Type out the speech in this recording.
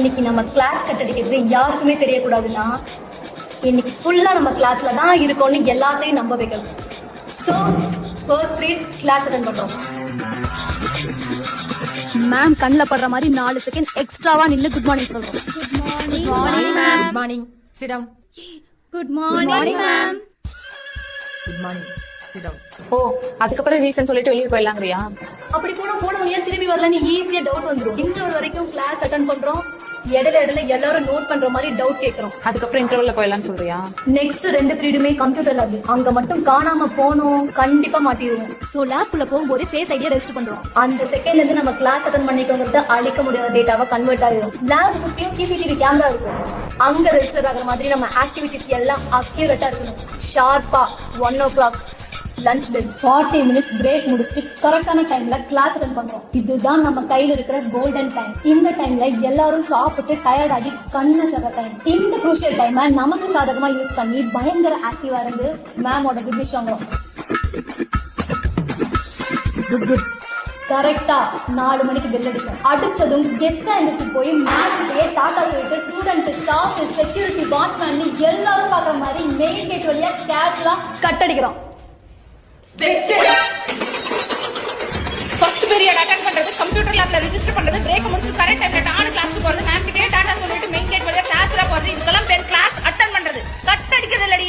இன்னைக்கு நம்ம class cut அடிக்கிறது யாருக்குமே தெரியக்கூடாதுன்னா இன்னைக்கு ஃபுல்லா நம்ம கிளாஸ்ல தான் இருக்கோம்னு எல்லாத்தையும் நம்ப வைக்கணும். So first period class attend பண்றோம். மேம் கண்ணில் படுற மாதிரி 4 செகண்ட் எக்ஸ்ட்ராவா நின்னு குட் மார்னிங் சொல்றோம். Good morning ma'am. Good morning. Sit down. Good morning ma'am. Good morning. Sit down. ஓ அதுக்கப்புறம் ரீசன் சொல்லிட்டு வெளியே போயிடலாங்கிறியா? அப்படி கூட போனவங்க ஏன் திரும்பி வரலன்னு ஈஸியா டவுட் வந்துடும். இன்டர்வல் வரைக்கும் கிளாஸ் அட்டெண்ட் பண்றோம். இடையில எல்லாரும் நோட் பண்ற மாதிரி டவுட் கேட்கறோம். அதுக்கப்புறம் இன்டர்வல்ல போயிடலாம்னு சொல்றியா? நெக்ஸ்ட் 2 பீரியடுமே கம்ப்யூட்டர் லேப். அங்க மட்டும் காணாம போனோம் கண்டிப்பா மாட்டிடுவோம். சோ லேப்குள்ள போகும்போது ஃபேஸ் ஐடியா ரெஸ்ட் பண்றோம். அந்த செகண்ட்ல இருந்து நம்ம கிளாஸ் அட்டெண்ட் பண்ணிக்கோங்கிறத அழிக்க முடியாத டேட்டாவா கன்வெர்ட் ஆயிடும். லேப் சுத்தியும் சிசிடிவி கேமரா இருக்கும். அங்க ரெஜிஸ்டர் ஆகிற மாதிரி நம்ம ஆக்டிவிட்டிஸ் எல்லாம் அக்யூரேட்டா இருக்கணும். ஷார்ப்பா 1 o'clock lunch bell 40 minutes break முடிச்சுட்டு கரெக்டான டைம்ல கிளாஸ் அட்டெண்ட் பண்றோம். இதுதான் நம்ம கையில இருக்கிற கோல்டன் டைம். இந்த டைம்ல எல்லாரும் சாப்பிட்டு டயர்ட் ஆகி கண்ணு சர டைம். இந்த குரூஷியல் டைமை நமக்கு சாதகமா யூஸ் பண்ணி பயங்கர ஆக்டிவா இருந்து மேமோட குட் விஷ் வாங்குறோம். கரெக்டா 4 மணிக்கு பெல் அடிக்கும். அடிச்சதும் கெஸ்டா இருந்துச்சு போய் மேக்ஸ்லயே டாட்டா சொல்லிட்டு ஸ்டூடெண்ட், ஸ்டாஃப், செக்யூரிட்டி, வாட்ச்மேன் எல்லாரும் பாக்குற மாதிரி மெயின் கேட் வழியா கேஷ்லா கட் அடிக்கிறோம். ஃபர்ஸ்ட் பீரியட் அட்டெண்ட் பண்றது, கம்ப்யூட்டர் லேப்ல ரெஜிஸ்டர் பண்றது, பிரேக் முடிச்சு கரெக்ட் டைம்ல டான் கிளாஸ்க்கு போறது, மேம் கிட்டே டாடா சொல்லிட்டு மெயின் கேட் வழியா கிளாஸ்ல போறது, இதுக்கெல்லாம் பேர் கிளாஸ் அட்டெண்ட் பண்றது. கட் அடிக்கிறது இல்லடி.